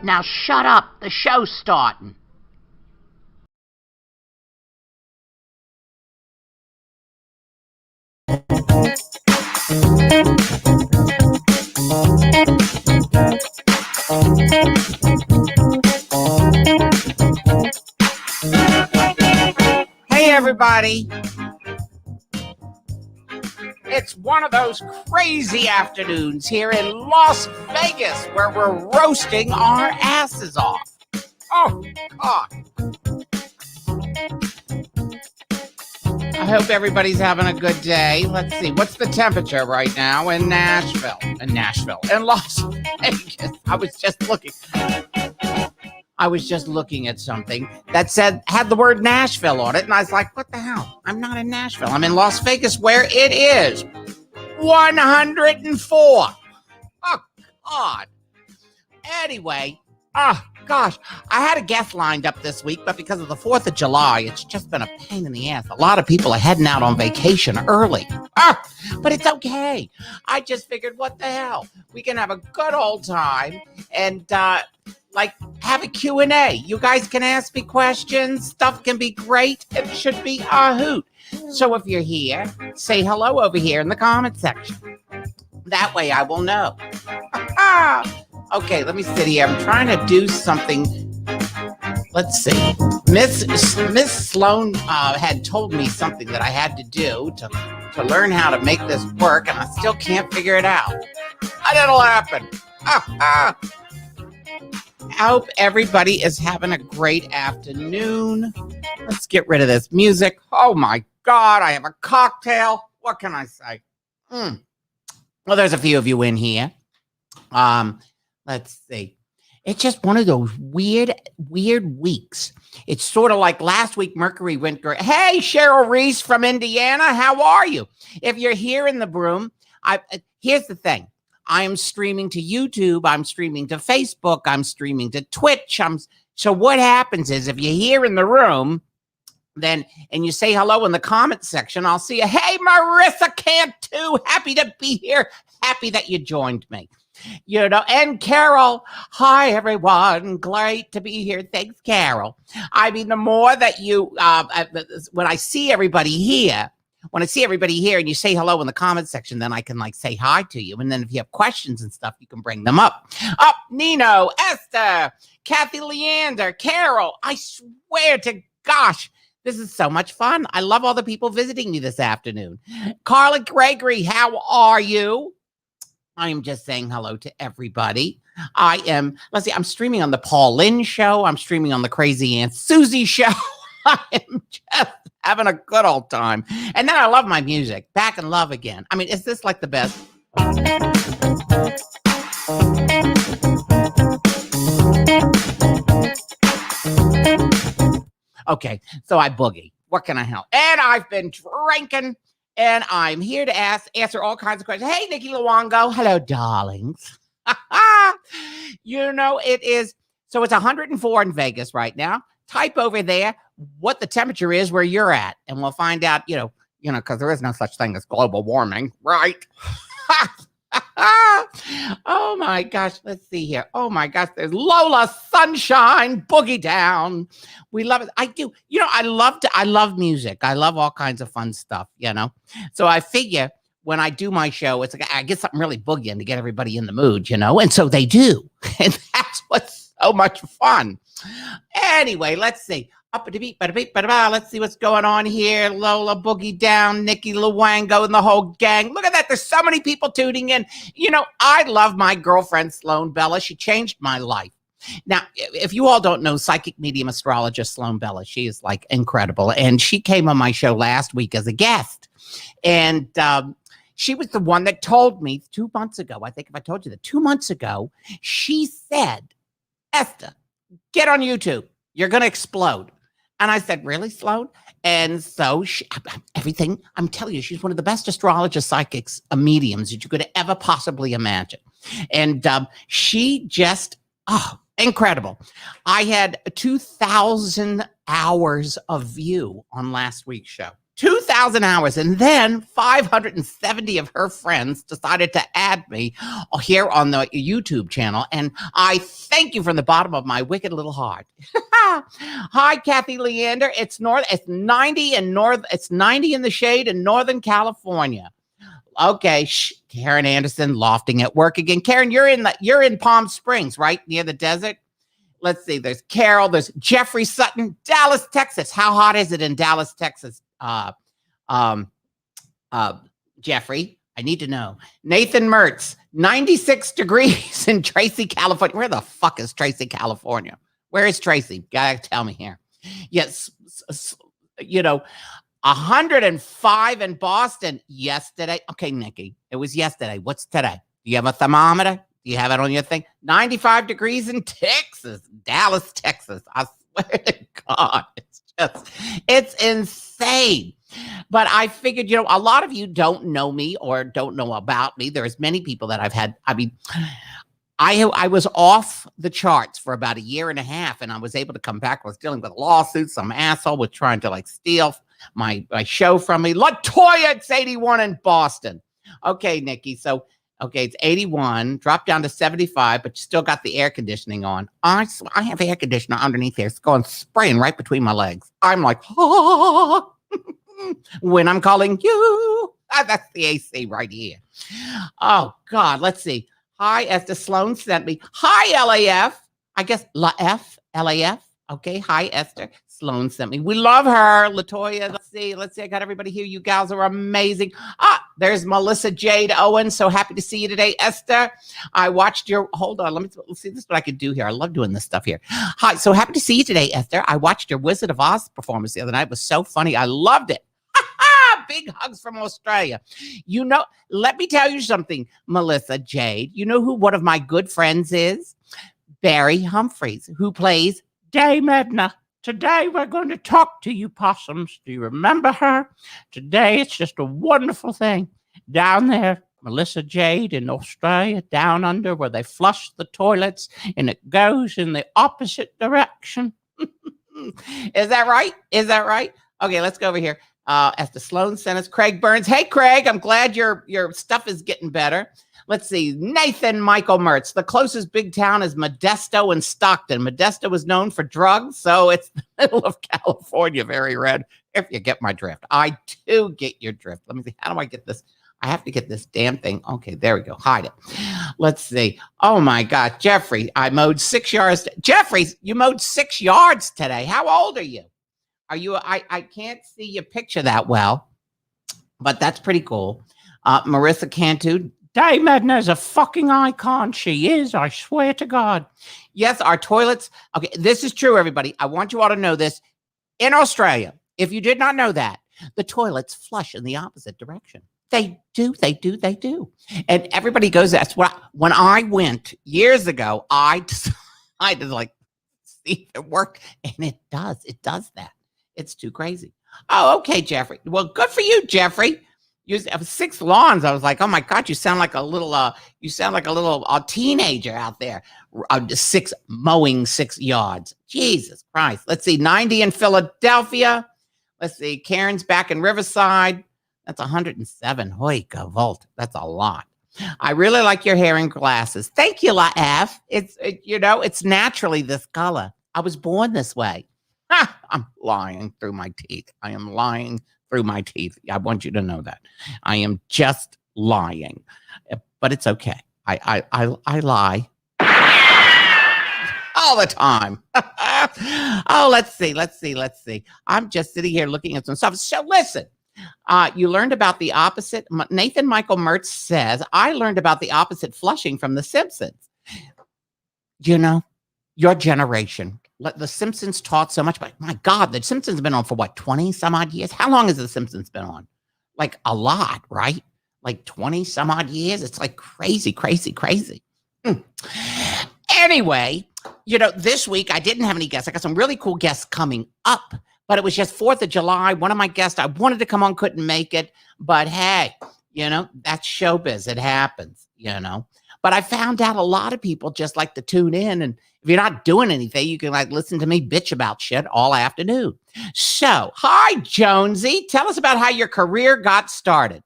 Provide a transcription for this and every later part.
Now shut up. The show's starting. Hey, everybody. It's one of those crazy afternoons here in Las Vegas where we're roasting our asses off. Oh, God. I hope everybody's having a good day. Let's see. What's the temperature right now in Nashville? In Las Vegas. I was just looking at something that had the word Nashville on it, and I was like, what the hell? I'm not in Nashville. I'm in Las Vegas, where it is 104. Oh, God. Anyway, oh, gosh. I had a guest lined up this week, but because of the 4th of July, it's just been a pain in the ass. A lot of people are heading out on vacation early. But it's okay. I just figured, what the hell? We can have a good old time and, have a Q&A. You guys can ask me questions. Stuff can be great. It should be a hoot. So if you're here, say hello over here in the comment section. That way I will know. Okay, let me sit here. I'm trying to do something. Let's see. Miss Sloan had told me something that I had to do to learn how to make this work, and I still can't figure it out. How did it happen? I hope everybody is having a great afternoon. Let's get rid of this music. Oh, my God. I have a cocktail. What can I say? Well, there's a few of you in here. Let's see. It's just one of those weird weeks. It's sort of like last week, Mercury went great. Hey, Cheryl Reese from Indiana. How are you? If you're here in the room, here's the thing. I am streaming to YouTube. I'm streaming to Facebook. I'm streaming to Twitch. So what happens is if you're here in the room, and you say hello in the comment section, I'll see you. Hey, Marissa Cantu, happy to be here. Happy that you joined me. And Carol, hi, everyone. Great to be here. Thanks, Carol. I mean, the more that you, when I see everybody here, and you say hello in the comment section, then I can say hi to you. And then if you have questions and stuff, you can bring them up. Nino, Esther, Kathy Leander, Carol. I swear to gosh, this is so much fun. I love all the people visiting me this afternoon. Carla Gregory, how are you? I am just saying hello to everybody. I'm streaming on the Paul Lynn show. I'm streaming on the Crazy Aunt Susie show. I am just having a good old time. And then I love my music. Back in love again. I mean, is this like the best? Okay, so I boogie. What can I help? And I've been drinking, and I'm here to answer all kinds of questions. Hey, Nikki Luongo. Hello, darlings. It is, so it's 104 in Vegas right now. Type over there what the temperature is where you're at, and we'll find out, because there is no such thing as global warming, right? Oh my gosh, let's see here. Oh my gosh, there's Lola Sunshine, Boogie Down. We love it. I do. I love music. I love all kinds of fun stuff, So I figure when I do my show, it's like I get something really boogieing to get everybody in the mood, and so they do. And that's what's so much fun. Anyway, let's see. Up a beat, let's see what's going on here. Lola, Boogie Down, Nikki Luongo, and the whole gang. Look at that. There's so many people tuning in. I love my girlfriend, Sloan Bella. She changed my life. Now, if you all don't know, psychic medium astrologist Sloan Bella, she is incredible. And she came on my show last week as a guest. And she was the one that told me 2 months ago, I think if I told you that 2 months ago, she said, Esther, get on YouTube. You're going to explode. And I said, really, Sloan? And so everything, I'm telling you, she's one of the best astrologists, psychics, mediums that you could ever possibly imagine. And she just, incredible. I had 2,000 hours of view on last week's show. 2,000 2,000 hours. And then 570 of her friends decided to add me here on the YouTube channel. And I thank you from the bottom of my wicked little heart. Hi, Kathy Leander. It's 90 in it's 90 in the shade in Northern California. Okay, Karen Anderson lofting at work again. Karen, you're in Palm Springs, right near the desert. Let's see. There's Carol. There's Jeffrey Sutton, Dallas, Texas. How hot is it in Dallas, Texas? Jeffrey, I need to know. Nathan Mertz, 96 degrees in Tracy, California. Where the fuck is Tracy, California? Where is Tracy? Gotta tell me here. Yes, 105 in Boston yesterday. Okay, Nikki, it was yesterday. What's today? Do you have a thermometer? Do you have it on your thing? 95 degrees in Texas, Dallas, Texas. I swear to God, it's insane. But I figured, a lot of you don't know me or don't know about me. There's many people that I've had. I mean, I was off the charts for about a year and a half, and I was able to come back. I was dealing with lawsuits. Some asshole was trying to steal my show from me. LaToya, it's 81 in Boston. Okay, Nikki. So, okay, it's 81, dropped down to 75, but you still got the air conditioning on. I have air conditioner underneath there. It's going spraying right between my legs. I'm like, oh, when I'm calling you. That's the AC right here. Oh, God. Let's see. Hi, Esther. Sloan sent me. Hi, LAF. I guess LAF. Okay. Hi, Esther. Sloan sent me. We love her. LaToya. Let's see. I got everybody here. You gals are amazing. There's Melissa Jade Owen. So happy to see you today, Esther. I watched your, hold on. Let's see. This is what I could do here. I love doing this stuff here. Hi. So happy to see you today, Esther. I watched your Wizard of Oz performance the other night. It was so funny. I loved it. Big hugs from Australia. Let me tell you something, Melissa Jade. You know who one of my good friends is? Barry Humphries, who plays Dame Edna. Today we're going to talk to you possums. Do you remember her? Today it's just a wonderful thing. Down there, Melissa Jade in Australia, down under where they flush the toilets and it goes in the opposite direction. Is that right? Okay, let's go over here. Esther Sloan sent us Craig Burns. Hey, Craig, I'm glad your stuff is getting better. Let's see. Nathan Michael Mertz. The closest big town is Modesto and Stockton. Modesto is known for drugs, so it's the middle of California. Very red, if you get my drift. I do get your drift. Let me see. How do I get this? I have to get this damn thing. Okay, there we go. Hide it. Let's see. Oh, my God. Jeffrey, I mowed 6 yards. Jeffrey, you mowed 6 yards today. How old are you? I can't see your picture that well, but that's pretty cool. Marissa Cantu, Dame Edna is a fucking icon. She is, I swear to God. Yes, our toilets. Okay, this is true, everybody. I want you all to know this. In Australia, if you did not know that, the toilets flush in the opposite direction. They do. And everybody goes, that's what, when I went years ago, I decided see if it worked. And it does that. It's too crazy. Oh, okay, Jeffrey. Well, good for you, Jeffrey. You have 6 lawns. I was like, oh my God, you sound like a little teenager out there. Mowing 6 yards. Jesus Christ. Let's see, 90 in Philadelphia. Let's see, Karen's back in Riverside. That's 107. Hoy Volt. That's a lot. I really like your hair and glasses. Thank you, LaF. It's naturally this color. I was born this way. I'm lying through my teeth. I am lying through my teeth. I want you to know that. I am just lying. But it's okay. I lie all the time. Oh, let's see. I'm just sitting here looking at some stuff. So listen, you learned about the opposite. Nathan Michael Mertz says, I learned about the opposite flushing from The Simpsons. Your generation. The Simpsons taught so much, but my God, The Simpsons have been on for what, 20 some odd years? How long has The Simpsons been on? Like a lot, right? Like 20 some odd years. It's like crazy. Anyway, this week I didn't have any guests. I got some really cool guests coming up, but it was just 4th of July. One of my guests, I wanted to come on, couldn't make it, but hey, that's showbiz. It happens, But I found out a lot of people just like to tune in, and if you're not doing anything, you can like listen to me bitch about shit all afternoon. So, hi Jonesy, tell us about how your career got started.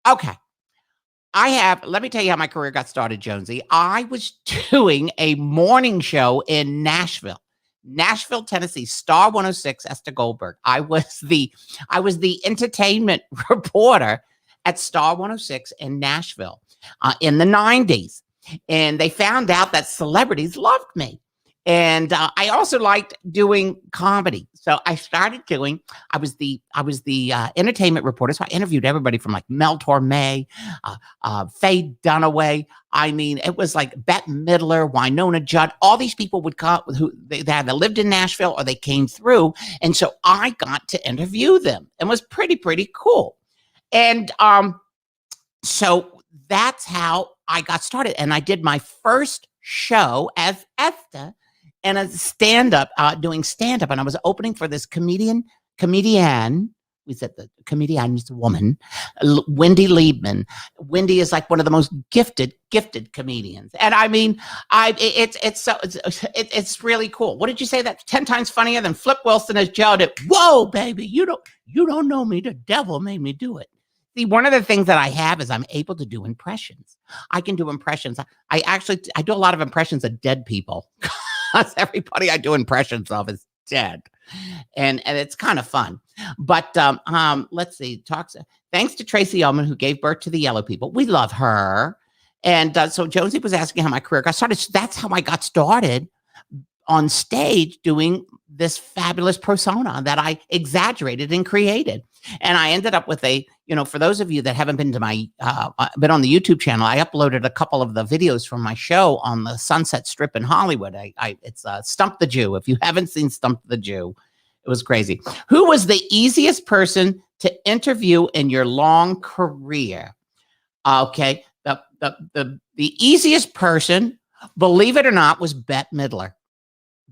Okay. Let me tell you how my career got started, Jonesy. I was doing a morning show in Nashville, Tennessee, Star 106, Ester Goldberg. I was the entertainment reporter at Star 106 in Nashville in the 90s. And they found out that celebrities loved me. And I also liked doing comedy. So I started doing, I was the entertainment reporter. So I interviewed everybody from like Mel Torme, Faye Dunaway. I mean, it was like Bette Midler, Winona Judd. All these people would come who they either lived in Nashville or they came through. And so I got to interview them. It was pretty cool. And so that's how I got started. And I did my first show as Esther and a stand-up, doing stand-up. And I was opening for this comedian, we said the comedian is a woman, Wendy Liebman. Wendy is like one of the most gifted comedians. And I mean, it's really cool. What did you say? That's 10 times funnier than Flip Wilson as Joe did. Whoa, baby, you don't know me. The devil made me do it. See, one of the things that I have is I'm able to do impressions. I can do impressions. I do a lot of impressions of dead people. Because everybody I do impressions of is dead. And it's kind of fun. But let's see. Thanks to Tracy Ullman, who gave birth to the Yellow People. We love her. And so Jonesy was asking how my career got started. So that's how I got started on stage doing this fabulous persona that I exaggerated and created. And I ended up with for those of you that haven't been to my, been on the YouTube channel, I uploaded a couple of the videos from my show on the Sunset Strip in Hollywood. It's Stump the Jew. If you haven't seen Stump the Jew, it was crazy. Who was the easiest person to interview in your long career? Okay. The easiest person, believe it or not, was Bette Midler.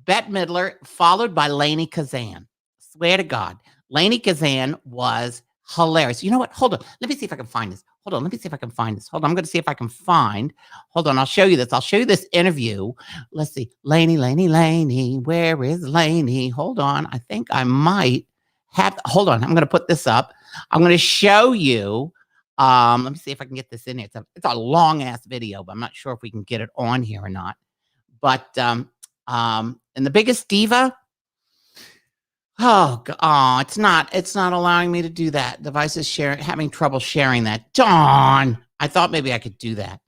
Bette Midler, followed by Lainey Kazan. Swear to God. Lainey Kazan was hilarious. You know what? Hold on. Let me see if I can find this. Hold on. Let me see if I can find this. Hold on. I'm going to see if I can find. Hold on. I'll show you this. I'll show you this interview. Let's see. Lainey. Where is Lainey? Hold on. I think I might have. Hold on. I'm going to put this up. I'm going to show you. Let me see if I can get this in here. It's a long ass video, but I'm not sure if we can get it on here or not. But and the biggest diva. It's not allowing me to do that. Device is having trouble sharing that. Darn. I thought maybe I could do that.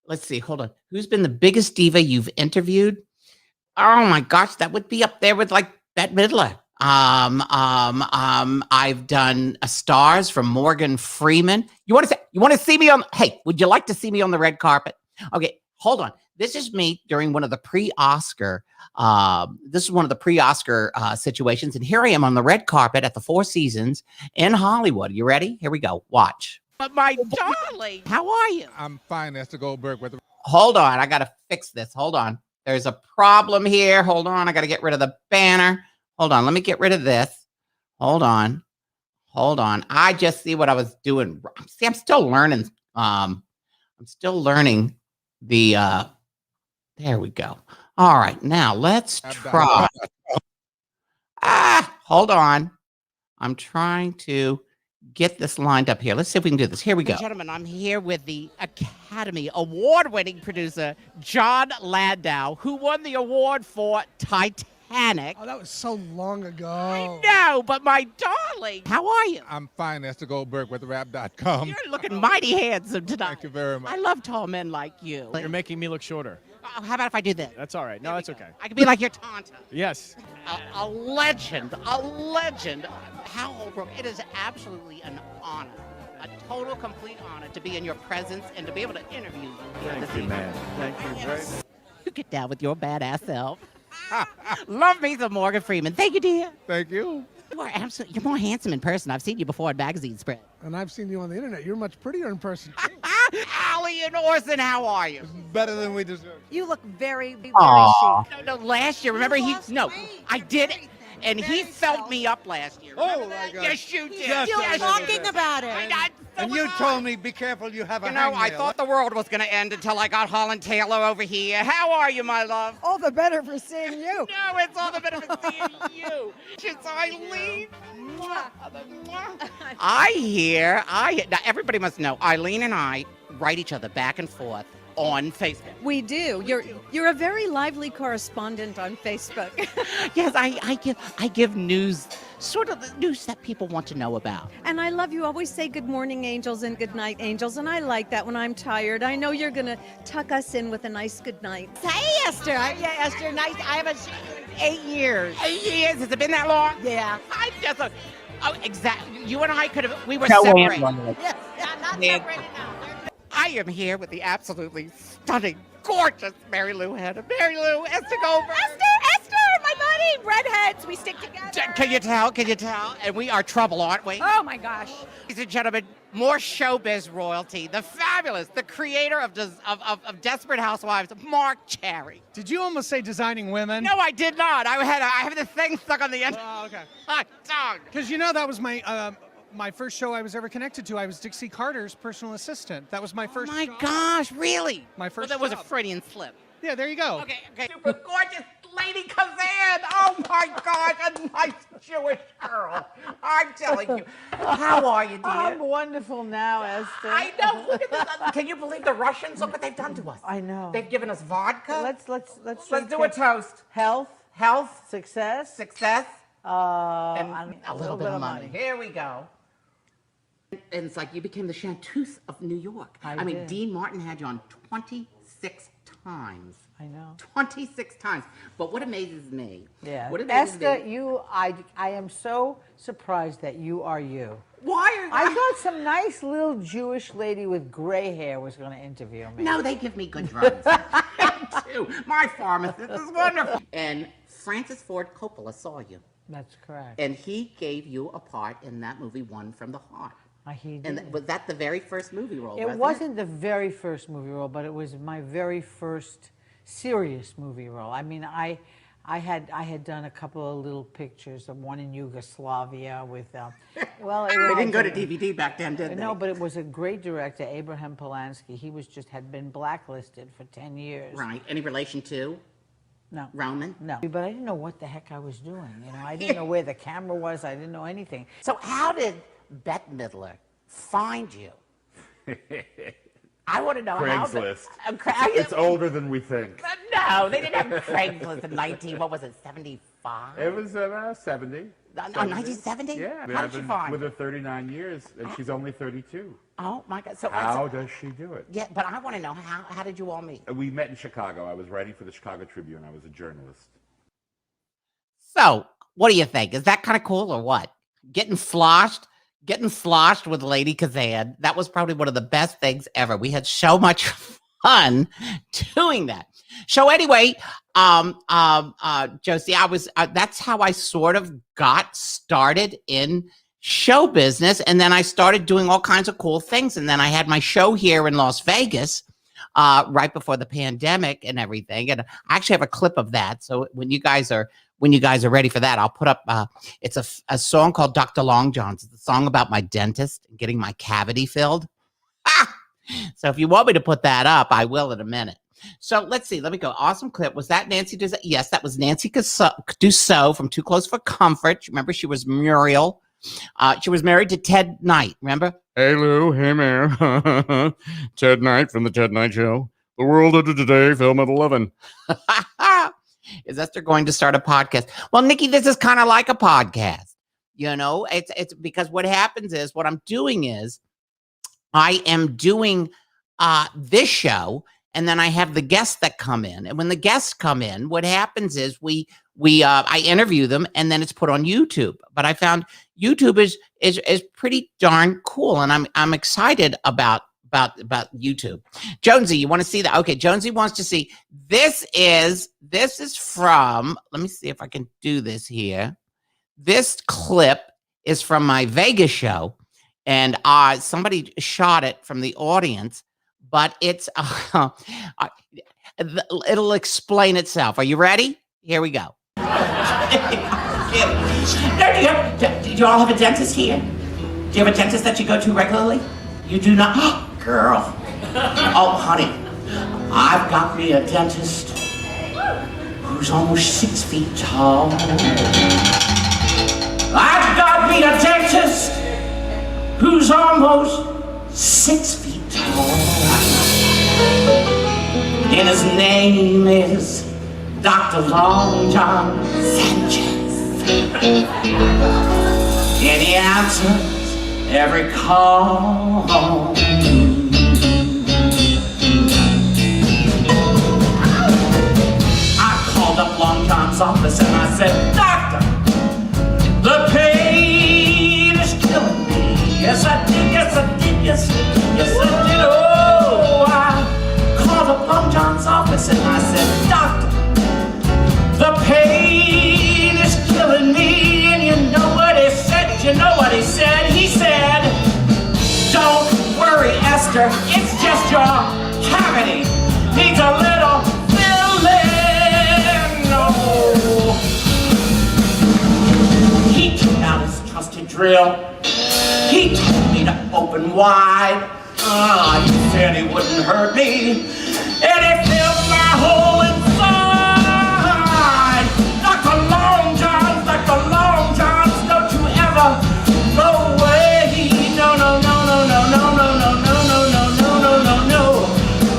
Let's see. Hold on. Who's been the biggest diva you've interviewed? Oh my gosh, that would be up there with like Bette Midler. I've done stars from Morgan Freeman. You want to see me on? Hey, would you like to see me on the red carpet? Okay, hold on. This is me during one of the pre-Oscar. This is one of the pre-Oscar situations, and here I am on the red carpet at the Four Seasons in Hollywood. You ready? Here we go. Watch. But my darling, how are you? I'm fine, Esther Goldberg. Hold on, I gotta fix this. Hold on. There's a problem here. Hold on, I gotta get rid of the banner. Hold on, let me get rid of this. Hold on. I just see what I was doing. See, I'm still learning. I'm still learning the. There we go. All right, now let's try. Hold on. I'm trying to get this lined up here. Let's see if we can do this. Here we go. Gentlemen, I'm here with the Academy Award-winning producer, John Landau, who won the award for Titanic. Oh, that was so long ago. I know, but my darling, how are you? I'm fine, Esther Goldberg with rap.com. You're looking mighty handsome tonight. Thank you very much. I love tall men like you. You're making me look shorter. How about if I do this? That's all right. No, that's okay. I could be like your tanta. Yes. A legend. How old, Brooke? It is absolutely an honor, a total, complete honor to be in your presence and to be able to interview you here this Thank you, evening. man. Thank you very much. You get down with your badass self. Love me some Morgan Freeman. Thank you, dear. Thank you. You're more handsome in person. I've seen you before at magazine spread. And I've seen you on the internet. You're much prettier in person, too. Allie and Orson, how are you? Better than we deserve. You look very, very Aw. chic. No, last year, remember I did it. And he felt me up last year. Oh, Remember my that? God. Yes, you did. Yes, Still yes, talking about it. And you told me, be careful, you have a You know, I hangnail. thought the world was going to end until I got Holland Taylor over here. How are you, my love? All the better for seeing you. No, it's all the better for seeing you. It's Eileen. I hear. Now, everybody must know, Eileen and I write each other back and forth on Facebook. We do. You're a very lively correspondent on Facebook. Yes, I give news, sort of the news that people want to know about. And I love you always say good morning, angels, and good night, angels. And I like that when I'm tired. I know you're going to tuck us in with a nice good night. Hey, Esther. Yeah, Esther, nice. I haven't seen you in 8 years. 8 years? Has it been that long? Yeah. I just, oh, exactly. You and I could have, we were No, separated. Yes, yeah, not separated now. I am here with the absolutely stunning, gorgeous Mary Lou Head. Mary Lou, Esther Goldberg. Esther, my buddy. Redheads, we stick together. Can you tell? Can you tell? And we are trouble, aren't we? Oh, my gosh. Ladies and gentlemen, more showbiz royalty. The fabulous, the creator of Desperate Housewives, Mark Cherry. Did you almost say designing women? No, I did not. I have the thing stuck on the end. Oh, okay. Hot dog. Because you know that was my first show I was ever connected to. I was Dixie Carter's personal assistant. That was my first Oh my job. gosh, really? My first Well, that was a job. Freudian slip. Yeah, there you go. Okay. Super gorgeous lady Kazan. Oh my gosh, a nice Jewish girl. I'm telling you. How are you, dear? I'm wonderful now, Esther. I know. Look at this. Can you believe the Russians? Look what they've done to us. I know. They've given us vodka. Let's do a toast. Health, Health, success, success, and and a little bit of money. Here we go. And it's like you became the chanteuse of New York. I mean, did. Dean Martin had you on 26 times. I know. 26 times. But what amazes me? Yeah. What amazes Esther, me? I am so surprised that you are you. Why are I thought some nice little Jewish lady with gray hair was going to interview me. No, they give me good drugs. Too. My pharmacist is wonderful. And Francis Ford Coppola saw you. That's correct. And he gave you a part in that movie, One from the Heart. He did. And was that the very first movie role? It wasn't the very first movie role, but it was my very first serious movie role. I mean, I had done a couple of little pictures, of one in Yugoslavia with, well, They didn't go to DVD back then, did they? No, but it was a great director, Abraham Polanski. He was had been blacklisted for 10 years. Right. Any relation to? No. Roman? No. But I didn't know what the heck I was doing. You know, I didn't know where the camera was. I didn't know anything. So how did Bette Midler find you? I want to know Craigslist. how. It's older than we think. No, they didn't have Craigslist in 75? It was 70. 1970? Yeah. How I've did you been find with her? her 39 years, and she's only 32. Oh my God! So How does she do it? Yeah, but I want to know how did you all meet? We met in Chicago. I was writing for the Chicago Tribune. I was a journalist. So, what do you think? Is that kind of cool or what? Getting sloshed with Lady Kazan. That was probably one of the best things ever. We had so much fun doing that. So anyway, Josie, that's how I sort of got started in show business. And then I started doing all kinds of cool things. And then I had my show here in Las Vegas, right before the pandemic and everything. And I actually have a clip of that. So when you guys are ready for that, I'll put up, it's a song called Dr. Long John's. It's a song about my dentist and getting my cavity filled. So if you want me to put that up, I will in a minute. So let's see. Let me go. Awesome clip. Was that Nancy Dussault? Yes, that was Nancy Dussault from Too Close for Comfort. Remember, she was Muriel. She was married to Ted Knight. Remember? Hey, Lou. Hey, man. Ted Knight from the Ted Knight Show. The World of Today, film at 11. Is Esther going to start a podcast? Well, Nikki, this is kind of like a podcast. You know, it's because what happens is what I'm doing is I am doing this show, and then I have the guests that come in. And when the guests come in, what happens is I interview them, and then it's put on YouTube. But I found YouTube is pretty darn cool, and I'm excited about YouTube. Jonesy, you want to see that? Okay, Jonesy wants to see. This is from, let me see if I can do this here. This clip is from my Vegas show, and somebody shot it from the audience, but it's it'll explain itself. Are you ready? Here we go. No, do you all have a dentist here? Do you have a dentist that you go to regularly? You do not? Girl. Oh, honey. I've got me a dentist who's almost 6 feet tall. I've got me a dentist who's almost 6 feet tall. And his name is Dr. Long John Sanchez. And he answers every call. I called up Long John's office and I said, Doctor, the pain is killing me. Yes, I did, yes, I did, yes, yes, I did. Oh, I called up Long John's office and I said, Doctor, the pain is killing me. And you know what he said, you know what he said? He said, don't worry, Esther, it's just your cavity. Needs a little filling. No. He took out his trusted drill. He told me to open wide. He said he wouldn't hurt me. And he filled my hole inside. Dr. Long Johns, don't you ever go away. No, no, no, no, no, no, no, no, no, no, no, no, no, no, no.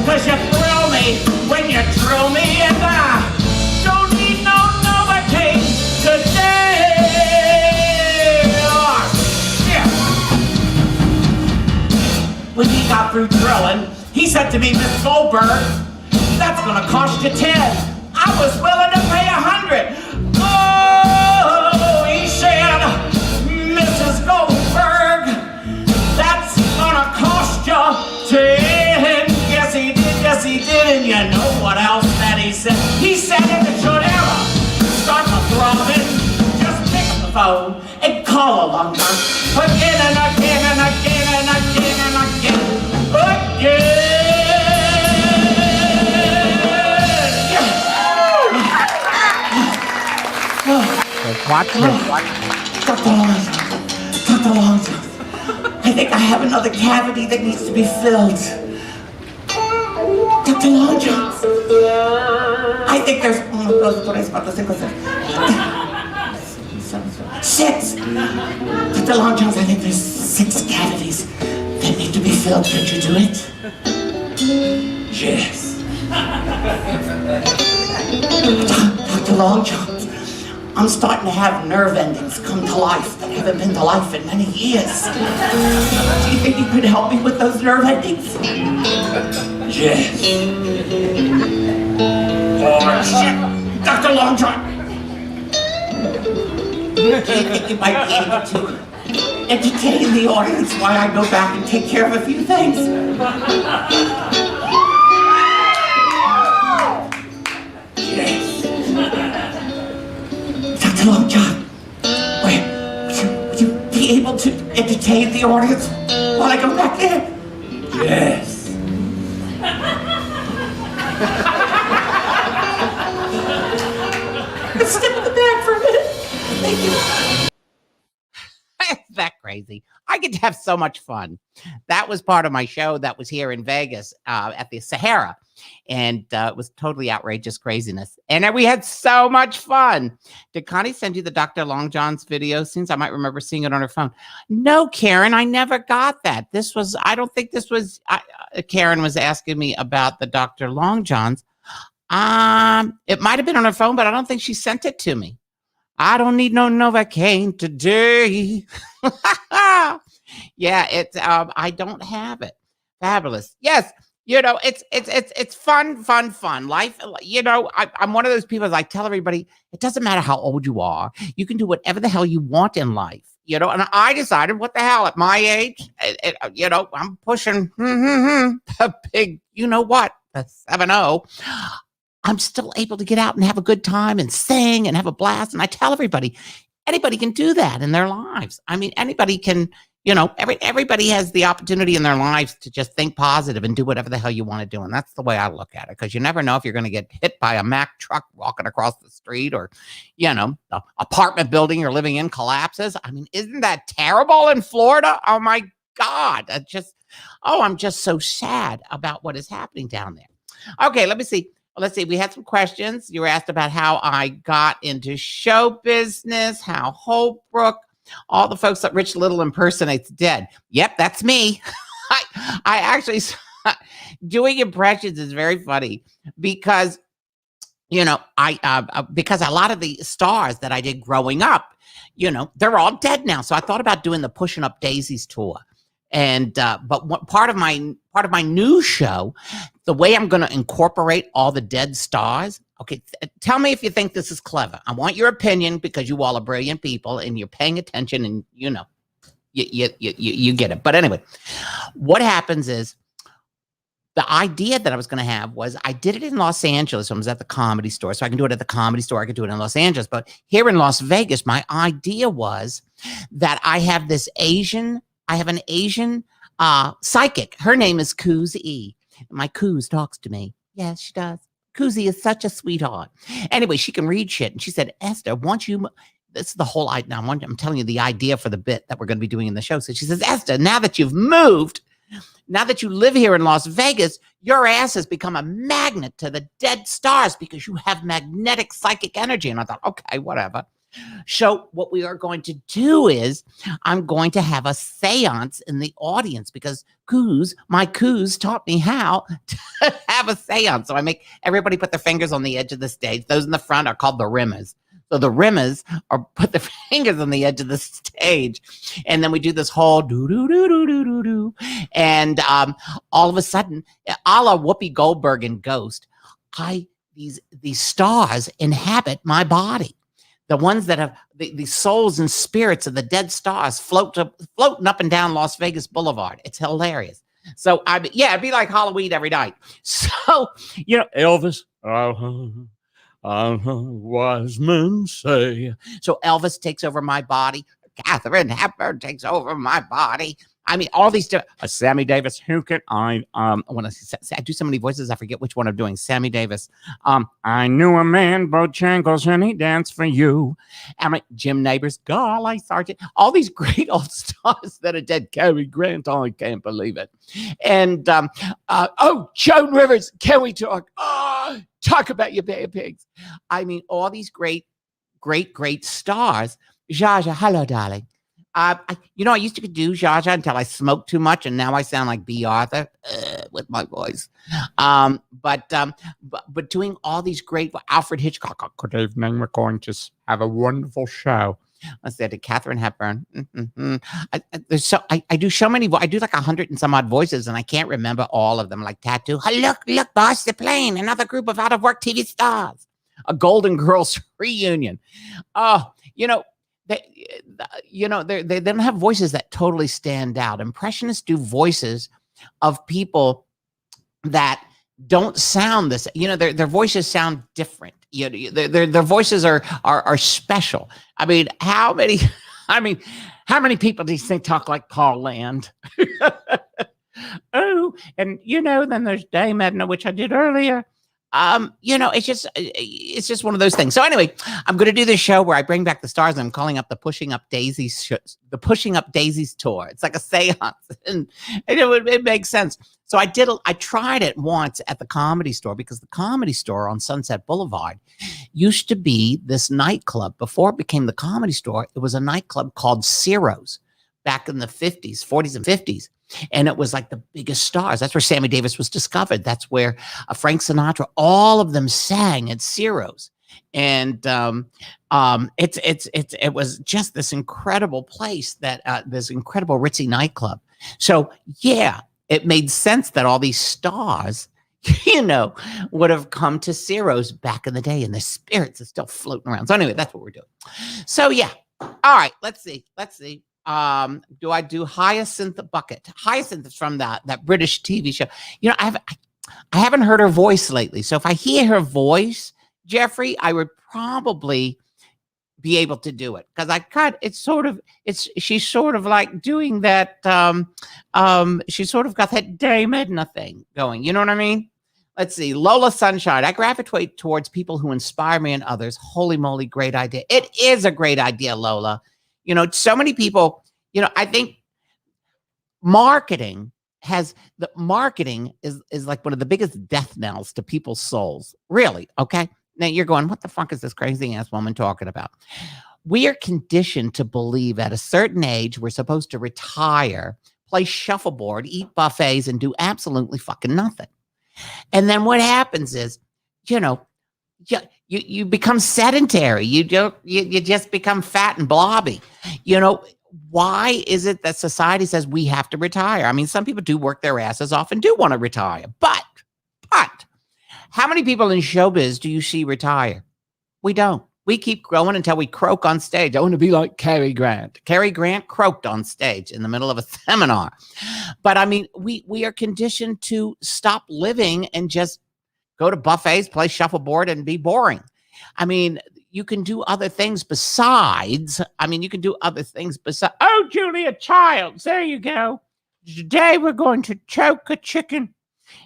Cause you thrill me when you drill me, and I don't need no Novocaine today. Oh, shit. When he got through drilling, he said to me, Miss Goldberg, that's gonna cost you 10. I was willing to pay 100. Oh, he said, Mrs. Goldberg, that's gonna cost you 10. Yes, he did, and you know what else that he said? He said if it should ever start to throbbing, just pick up the phone and call Long John again and again and again and again and again. Watch this. Dr. Long John, I think I have another cavity that needs to be filled. Dr. Long John, I think there's 1, 2, 3, 4, 5, 6. Dr. Long John, I think there's 6 cavities that need to be filled. Could you do it? Yes. Dr. Long John, I'm starting to have nerve endings come to life that haven't been to life in many years. Do you think you could help me with those nerve endings? Yes. Oh, shit. Dr. Long John. Do you think you might be able to entertain the audience while I go back and take care of a few things? Yes. Dr. Long John, would you be able to entertain the audience while I go back there? Yes. Let's step in the back for a minute. Thank you. Isn't that crazy? I get to have so much fun. That was part of my show that was here in Vegas at the Sahara. And it was totally outrageous craziness. And we had so much fun. Did Connie send you the Dr. Long John's video? Since I might remember seeing it on her phone. No, Karen, I never got that. I don't think this was, Karen was asking me about the Dr. Long John's. It might have been on her phone, but I don't think she sent it to me. I don't need no Novocaine today. Yeah, I don't have it. Fabulous. Yes. You know, it's fun. Life, you know, I'm one of those people, I tell everybody, it doesn't matter how old you are. You can do whatever the hell you want in life, you know, and I decided, what the hell, at my age, you know, I'm pushing a big, you know what, the 7-0. I'm still able to get out and have a good time and sing and have a blast. And I tell everybody, anybody can do that in their lives. I mean, anybody can everybody has the opportunity in their lives to just think positive and do whatever the hell you want to do. And that's the way I look at it, because you never know if you're going to get hit by a Mack truck walking across the street, or, the apartment building you're living in collapses. I mean, isn't that terrible in Florida? Oh my God. I'm just so sad about what is happening down there. Okay, let me see. Let's see. We had some questions. You were asked about how I got into show business, how Holbrook, all the folks that Rich Little impersonates dead. Yep, that's me. I actually, doing impressions is very funny because, because a lot of the stars that I did growing up, they're all dead now. So I thought about doing the Pushing Up Daisies tour. And but part of my new show, the way I'm going to incorporate all the dead stars. Okay, tell me if you think this is clever. I want your opinion, because you all are brilliant people and you're paying attention, and you get it. But anyway, what happens is, the idea that I was going to have was, I did it in Los Angeles. I was at the Comedy Store, so I can do it at the Comedy Store. I could do it in Los Angeles. But here in Las Vegas, my idea was that I have an Asian psychic. Her name is Kuz E. My Kuz talks to me. Yes, she does. Koozie is such a sweetheart. Anyway, she can read shit. And she said, Esther, this is the whole idea. I'm telling you the idea for the bit that we're going to be doing in the show. So she says, Esther, now that you've moved, now that you live here in Las Vegas, your ass has become a magnet to the dead stars because you have magnetic psychic energy. And I thought, okay, whatever. So what we are going to do is, I'm going to have a seance in the audience, because my Kuz taught me how to have a seance. So I make everybody put their fingers on the edge of the stage. Those in the front are called the rimmers. So the rimmers put their fingers on the edge of the stage. And then we do this whole do-do-do-do-do-do-do. And all of a sudden, a la Whoopi Goldberg in Ghost, these stars inhabit my body. The ones that have the souls and spirits of the dead stars floating up and down Las Vegas Boulevard. It's hilarious. So it'd be like Halloween every night. So, Elvis, wise men say. So Elvis takes over my body. Katharine Hepburn takes over my body. I mean, all these Sammy Davis. Who can I do so many voices, I forget which one I'm doing. Sammy Davis. I knew a man, Bojangles, and he danced for you. Jim Neighbors, Golly Sergeant. All these great old stars that are dead. Cary Grant, I can't believe it. And Joan Rivers, can we talk? Talk about your Bay of Pigs. I mean, all these great stars. Jaja, hello, darling. I used to do Jaja until I smoked too much, and now I sound like B. Arthur with my voice. But doing all these great Alfred Hitchcock. Good evening. We're going to have a wonderful show. I said to Katharine Hepburn. I do so many. I do like 100 and some odd voices, and I can't remember all of them. Like Tattoo. Oh, look, boss, the plane. Another group of out of work TV stars. A Golden Girls reunion. They don't have voices that totally stand out. Impressionists do voices of people that don't sound this. Their voices sound different. Their voices are special. I mean, how many people do you think talk like Paul Land? Oh, and then there's Dame Edna, which I did earlier. It's just one of those things. So anyway, I'm going to do this show where I bring back the stars, and I'm calling up the Pushing Up Daisies tour. It's like a seance, and it makes sense. So I tried it once at the Comedy Store, because the Comedy Store on Sunset Boulevard used to be this nightclub. Before it became the Comedy Store, it was a nightclub called Ciro's back in the 40s and 50s. And it was like the biggest stars. That's where Sammy Davis was discovered. That's where Frank Sinatra, all of them sang at Ciro's. And it was just this incredible place, this incredible ritzy nightclub. So yeah, it made sense that all these stars, would have come to Ciro's back in the day, and the spirits are still floating around. So anyway, that's what we're doing. So yeah. All right, let's see. Do I do Hyacinth Bucket? Hyacinth is from that British TV show. I haven't heard her voice lately. So if I hear her voice, Jeffrey, I would probably be able to do it. Because she's sort of like doing that, she sort of got that Dame Edna thing going. You know what I mean? Let's see. Lola Sunshine. I gravitate towards people who inspire me and others. Holy moly, great idea. It is a great idea, Lola. You know, so many people, you know, I think marketing is like one of the biggest death knells to people's souls. Really. Okay. Now you're going, what the fuck is this crazy ass woman talking about? We are conditioned to believe at a certain age, we're supposed to retire, play shuffleboard, eat buffets, and do absolutely fucking nothing. And then what happens is, you know, you become sedentary. You just become fat and blobby. You know, why is it that society says we have to retire? I mean, some people do work their asses off and do want to retire, but how many people in showbiz do you see retire? We don't. We keep growing until we croak on stage. I want to be like Cary Grant. Cary Grant croaked on stage in the middle of a seminar. But I mean, we are conditioned to stop living and just go to buffets, play shuffleboard, and be boring. I mean, you can do other things besides. Oh, Julia Childs, there you go. Today we're going to choke a chicken.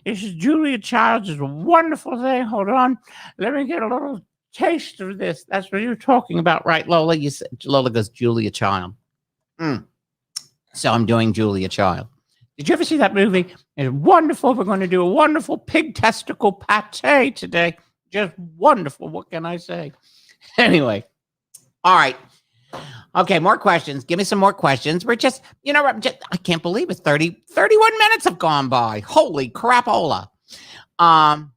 This is Julia Childs. It's a wonderful thing. Hold on. Let me get a little taste of this. That's what you're talking about, right, Lola? You said Lola goes, Julia Child. So I'm doing Julia Child. Did you ever see that movie? It's wonderful. We're going to do a wonderful pig testicle pate today. Just wonderful. What can I say? Anyway. All right. Okay, more questions. Give me some more questions. We're just, you know, I can't believe it. 31 minutes have gone by. Holy crapola. Not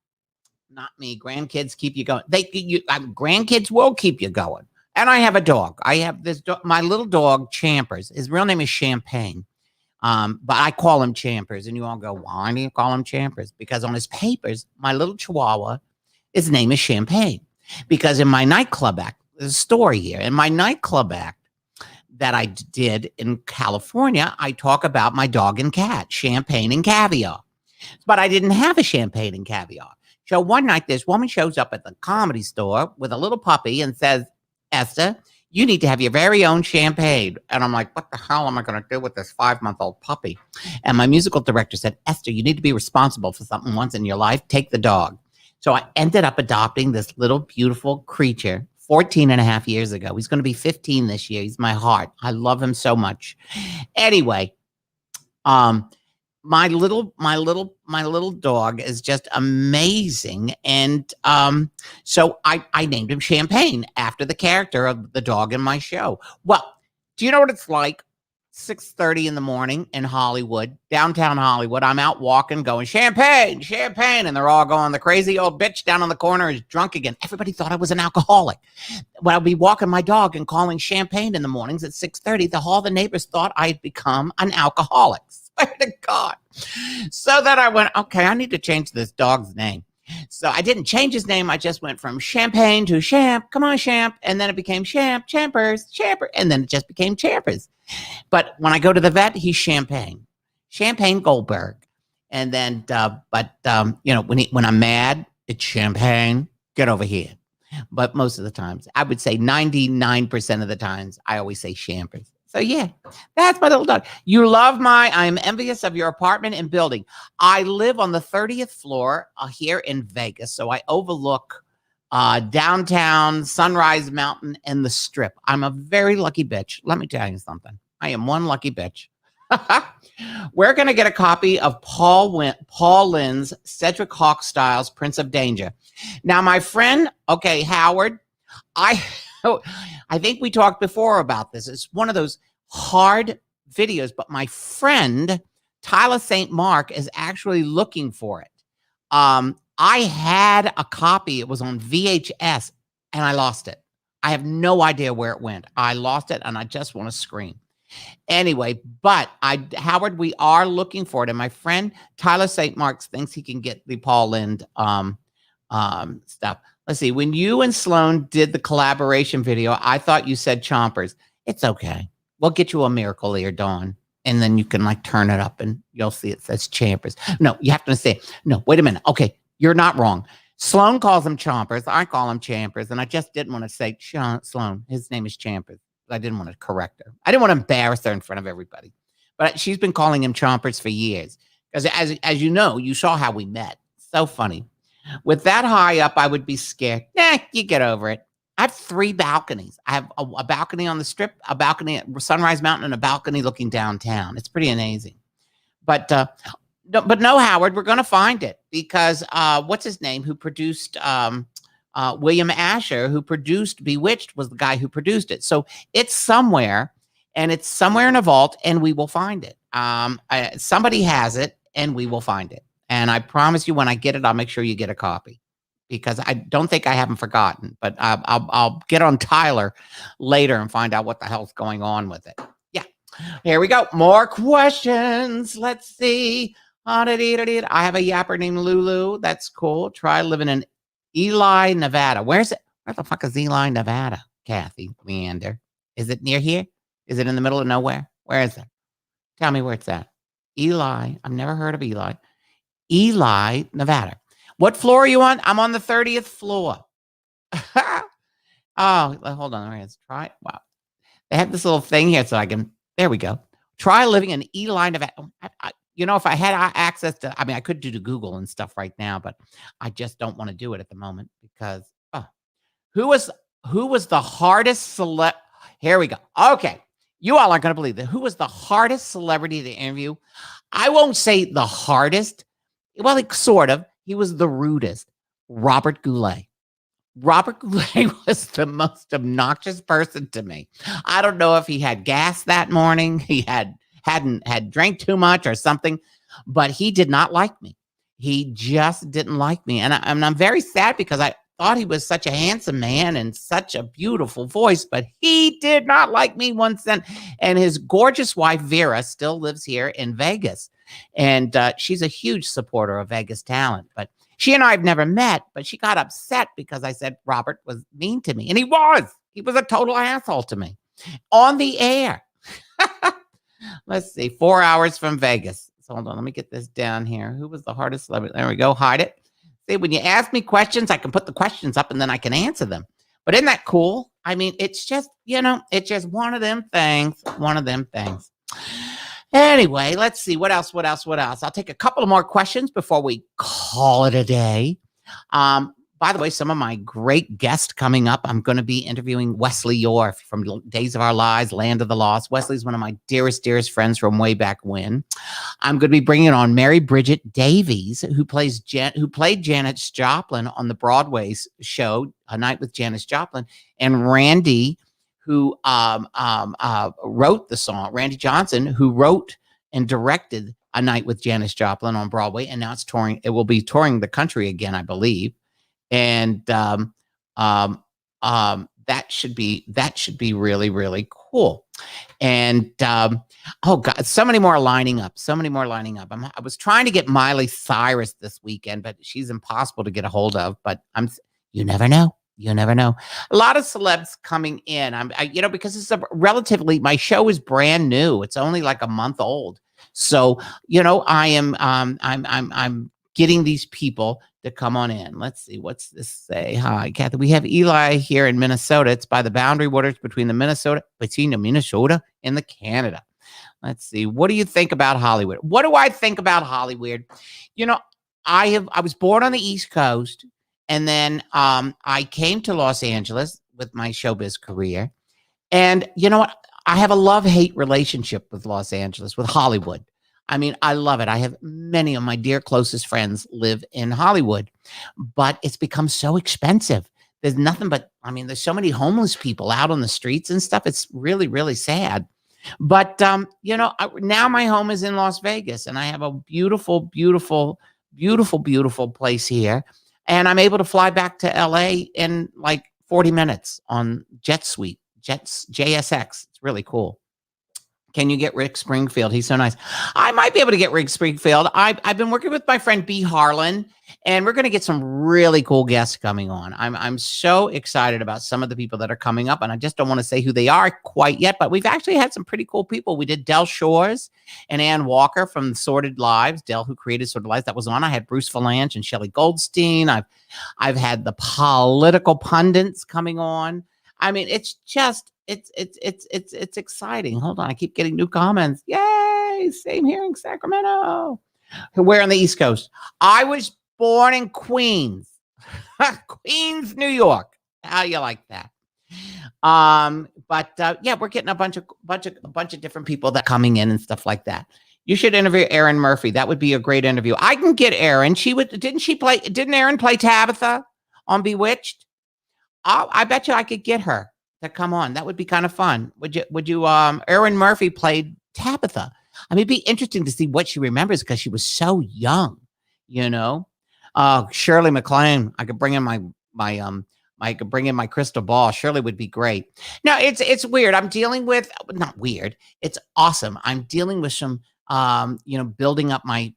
me. Grandkids keep you going. Grandkids will keep you going. And I have a dog. I have this dog, my little dog, Champers. His real name is Champagne. But I call him Champers. And you all go, why do you call him Champers? Because on his papers, my little Chihuahua, his name is Champagne. Because in my nightclub act, there's a story here. In my nightclub act that I did in California, I talk about my dog and cat, Champagne and Caviar. But I didn't have a Champagne and Caviar. So one night, this woman shows up at the Comedy Store with a little puppy and says, Esther, you need to have your very own Champagne. And I'm like, what the hell am I going to do with this 5-month-old puppy? And my musical director said, Esther, you need to be responsible for something once in your life. Take the dog. So I ended up adopting this little beautiful creature 14 and a half years ago. He's going to be 15 this year. He's my heart. I love him so much. Anyway, my little dog is just amazing. And so I named him Champagne after the character of the dog in my show. Well, do you know what it's like? 6:30 in the morning in Hollywood, downtown Hollywood. I'm out walking going, Champagne, Champagne. And they're all going, the crazy old bitch down on the corner is drunk again. Everybody thought I was an alcoholic. When I'd be walking my dog and calling Champagne in the mornings at 6:30, all the neighbors thought I'd become an alcoholic. Swear to God. So then I went, okay, I need to change this dog's name. So I didn't change his name. I just went from Champagne to Champ. Come on, Champ. And then it became Champers. And then it just became Champers. But when I go to the vet, he's Champagne Goldberg. And then, you know, when I'm mad, it's Champagne. Get over here. But most of the times, I would say 99% of the times, I always say Champers. So yeah, that's my little dog. You love I'm envious of your apartment and building. I live on the 30th floor here in Vegas. So I overlook downtown, Sunrise Mountain, and the Strip. I'm a very lucky bitch. Let me tell you something. I am one lucky bitch. We're going to get a copy of Paul Lynn's Cedric Hawk Styles Prince of Danger. Now, my friend, okay, Howard, I think we talked before about this. It's one of those hard videos, but my friend, Tyler St. Mark, is actually looking for it. I had a copy. It was on VHS, and I lost it. I have no idea where it went. I lost it, and I just want to scream. Anyway, but Howard, we are looking for it, and my friend Tyler St. Mark thinks he can get the Paul Lynn stuff. Let's see. When you and Sloan did the collaboration video, I thought you said Chompers. It's okay. We'll get you a Miracle Ear, Dawn. And then you can like turn it up and you'll see it says Champers. No, you have to say, no, wait a minute. Okay, you're not wrong. Sloan calls them chompers. I call them champers. And I just didn't want to say Sloan. His name is Champers. I didn't want to correct her. I didn't want to embarrass her in front of everybody. But she's been calling him chompers for years. Because as you know, you saw how we met. So funny. With that high up, I would be scared. Nah, you get over it. I have 3 balconies. I have a balcony on the Strip, a balcony at Sunrise Mountain, and a balcony looking downtown. It's pretty amazing. But no, Howard, we're going to find it because what's his name who produced William Asher, who produced Bewitched, was the guy who produced it. So it's somewhere, and it's somewhere in a vault, and we will find it. Somebody has it, and we will find it. And I promise you, when I get it, I'll make sure you get a copy because I don't think I haven't forgotten. But I'll get on Tyler later and find out what the hell's going on with it. Yeah, here we go. More questions. Let's see. I have a yapper named Lulu. That's cool. Try living in Ely, Nevada. Where's it? Where the fuck is Ely, Nevada? Kathy Leander. Is it near here? Is it in the middle of nowhere? Where is it? Tell me where it's at. Ely. I've never heard of Ely. Ely, Nevada. What floor are you on? I'm on the 30th floor. Oh, hold on. Let's try it. Wow. They have this little thing here so I can, there we go. Try living in Ely, Nevada. You know, if I had access to, I mean, I could do to Google and stuff right now, but I just don't want to do it at the moment because, who was the hardest here we go. Okay. You all aren't going to believe that. Who was the hardest celebrity to interview? I won't say the hardest. Well, sort of. He was the rudest. Robert Goulet. Robert Goulet was the most obnoxious person to me. I don't know if he had gas that morning. He hadn't drank too much or something, but he did not like me. He just didn't like me. And I'm very sad because I thought he was such a handsome man and such a beautiful voice, but he did not like me one cent. And his gorgeous wife, Vera, still lives here in Vegas. And she's a huge supporter of Vegas talent. But she and I have never met, but she got upset because I said Robert was mean to me. And he was. He was a total asshole to me on the air. Let's see. 4 hours from Vegas. So hold on. Let me get this down here. Who was the hardest celebrity? There we go. Hide it. See, when you ask me questions, I can put the questions up and then I can answer them. But isn't that cool? I mean, it's just, it's just one of them things. One of them things. Anyway, let's see. What else? I'll take a couple of more questions before we call it a day. By the way, some of my great guests coming up, I'm going to be interviewing Wesley Yorf from Days of Our Lives, Land of the Lost. Wesley's one of my dearest friends from way back when. I'm going to be bringing on Mary Bridget Davies, who played Janis Joplin on the Broadway show, A Night with Janis Joplin, and Randy, who wrote the song, Randy Johnson, who wrote and directed A Night with Janis Joplin on Broadway, and now it's touring. It will be touring the country again, I believe. And that should be really, really cool. And oh God, so many more lining up. I was trying to get Miley Cyrus this weekend, but she's impossible to get a hold of. But you never know. A lot of celebs coming in. Because it's my show is brand new. It's only like a month old. So, I'm getting these people to come on in. Let's see. What's this say? Hi, Kathy. We have Eli here in Minnesota. It's by the boundary waters between the Minnesota and the Canada. Let's see. What do you think about Hollywood? What do I think about Hollywood? I was born on the East Coast, and then I came to Los Angeles with my showbiz career. And you know what? I have a love-hate relationship with Los Angeles, with Hollywood. I mean, I love it. I have many of my dear closest friends live in Hollywood, but it's become so expensive. There's nothing but, there's so many homeless people out on the streets and stuff. It's really, really sad. But, now my home is in Las Vegas, and I have a beautiful, beautiful, beautiful, beautiful place here. And I'm able to fly back to LA in like 40 minutes on JetSuite, JSX. It's really cool. Can you get Rick Springfield? He's so nice. I might be able to get Rick Springfield. I've been working with my friend B. Harlan, and we're going to get some really cool guests coming on. I'm so excited about some of the people that are coming up, and I just don't want to say who they are quite yet, but we've actually had some pretty cool people. We did Del Shores and Ann Walker from Sordid Lives. Del, who created Sordid Lives, that was on. I had Bruce Valanche and Shelley Goldstein. I've had the political pundits coming on. I mean, it's just it's exciting. Hold on, I keep getting new comments. Yay! Same here in Sacramento. We're on the East Coast. I was born in Queens, Queens, New York. How you like that? Yeah, we're getting a bunch of different people that coming in and stuff like that. You should interview Erin Murphy. That would be a great interview. I can get Erin. Didn't Erin play Tabitha on Bewitched? I bet you I could get her to come on. That would be kind of fun. Would you, Erin Murphy played Tabitha. I mean, it'd be interesting to see what she remembers because she was so young, you know? Shirley MacLaine, I could bring in I could bring in my crystal ball. Shirley would be great. No, it's weird. I'm dealing with, not weird. It's awesome. I'm dealing with some, building up my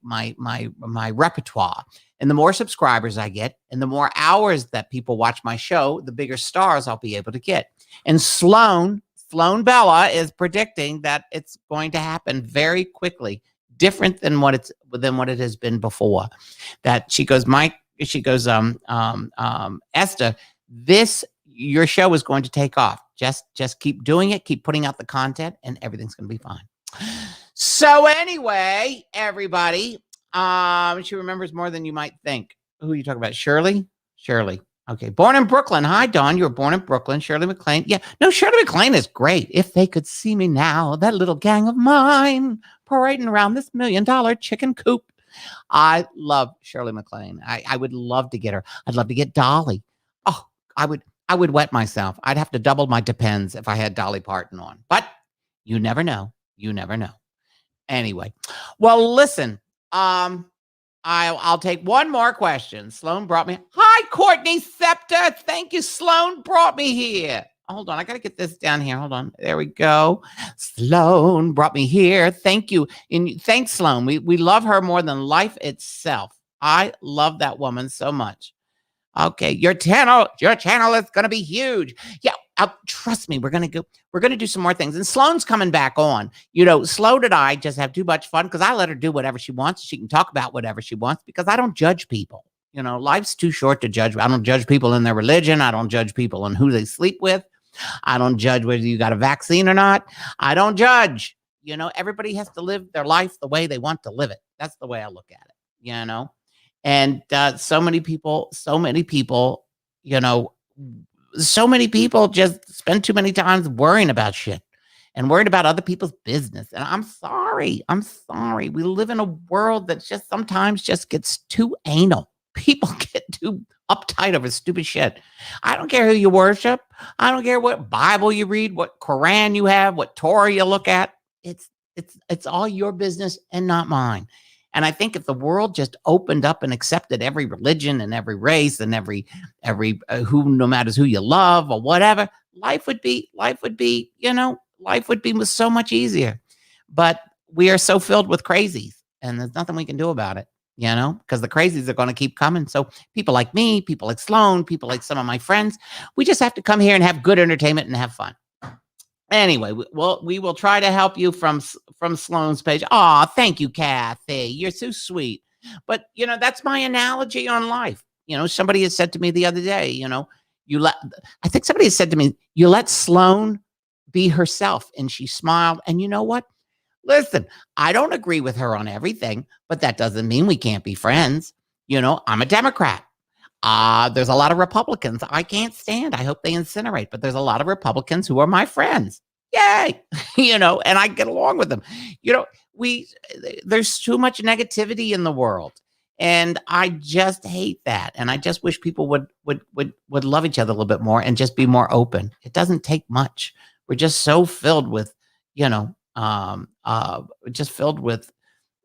repertoire. And the more subscribers I get and the more hours that people watch my show, the bigger stars I'll be able to get. And Sloan Bella is predicting that it's going to happen very quickly, different than what it has been before. That she goes, Esther, your show is going to take off. Just keep doing it, keep putting out the content, and everything's going to be fine. So anyway, everybody, she remembers more than you might think. Who are you talking about? Shirley? Okay. Born in Brooklyn. Hi, Dawn. You were born in Brooklyn. Shirley MacLaine. Yeah. No, Shirley MacLaine is great. If they could see me now, that little gang of mine parading around this $1 million chicken coop. I love Shirley MacLaine. I would love to get her. I'd love to get Dolly. Oh, I would wet myself. I'd have to double my Depends if I had Dolly Parton on. But you never know. Anyway, well, listen, I'll take one more question. Sloan brought me. Hi, Courtney Scepter. Thank you. Sloan brought me here. Hold on. I got to get this down here. Hold on. There we go. Sloan brought me here. Thank you. And thanks, Sloan. We love her more than life itself. I love that woman so much. Okay. Your channel is going to be huge. Yeah. Trust me, we're going to do some more things. And Sloan's coming back on. Sloan and I just have too much fun because I let her do whatever she wants. She can talk about whatever she wants because I don't judge people. Life's too short to judge. I don't judge people in their religion. I don't judge people in who they sleep with. I don't judge whether you got a vaccine or not. I don't judge. Everybody has to live their life the way they want to live it. That's the way I look at it, And so many people, so many people just spend too many times worrying about shit and worried about other people's business. And I'm sorry. We live in a world that just sometimes just gets too anal. People get too uptight over stupid shit. I don't care who you worship. I don't care what Bible you read, what Quran you have, what Torah you look at. It's all your business and not mine. And I think if the world just opened up and accepted every religion and every race and every who, no matter who you love or whatever, life would be so much easier. But we are so filled with crazies, and there's nothing we can do about it, because the crazies are going to keep coming. So people like me, people like Sloan, people like some of my friends, we just have to come here and have good entertainment and have fun. Anyway, we will try to help you from Sloan's page. Oh, thank you, Kathy. You're so sweet. But, that's my analogy on life. Somebody has said to me the other day, I think somebody has said to me, you let Sloan be herself. And she smiled. And you know what? Listen, I don't agree with her on everything, but that doesn't mean we can't be friends. I'm a Democrat. There's a lot of Republicans I can't stand. I hope they incinerate, but there's a lot of Republicans who are my friends. Yay. And I get along with them. There's too much negativity in the world, and I just hate that. And I just wish people would love each other a little bit more and just be more open. It doesn't take much. We're just so filled with, just filled with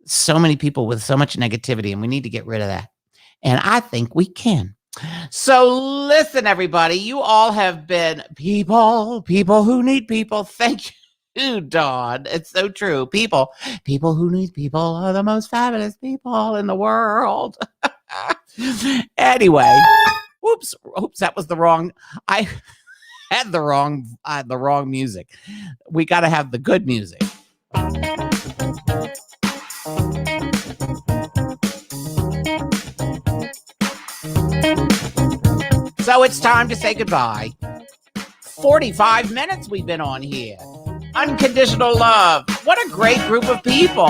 so many people with so much negativity, and we need to get rid of that. And I think we can. So listen, everybody, you all have been people who need people. Thank you. Ooh, Dawn, it's so true. People who need people are the most fabulous people in the world. Anyway, oops, that was the wrong. I had the wrong music. We got to have the good music. So it's time to say goodbye. 45 minutes we've been on here. Unconditional love. What a great group of people.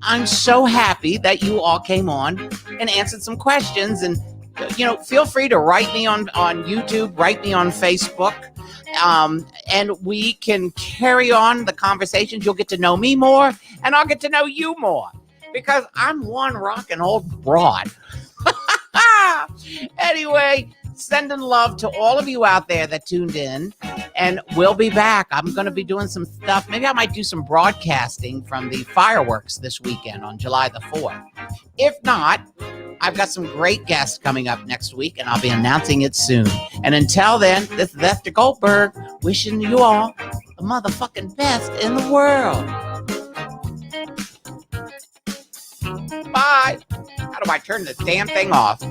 I'm so happy that you all came on and answered some questions. And, feel free to write me on YouTube, write me on Facebook. And we can carry on the conversations. You'll get to know me more, and I'll get to know you more, because I'm one rockin' old broad. Anyway, sending love to all of you out there that tuned in, and we'll be back. I'm going to be doing some stuff. Maybe I might do some broadcasting from the fireworks this weekend on July the 4th. If not, I've got some great guests coming up next week, and I'll be announcing it soon. And until then, this is Ester Goldberg wishing you all the motherfucking best in the world. Bye. How do I turn this damn thing off?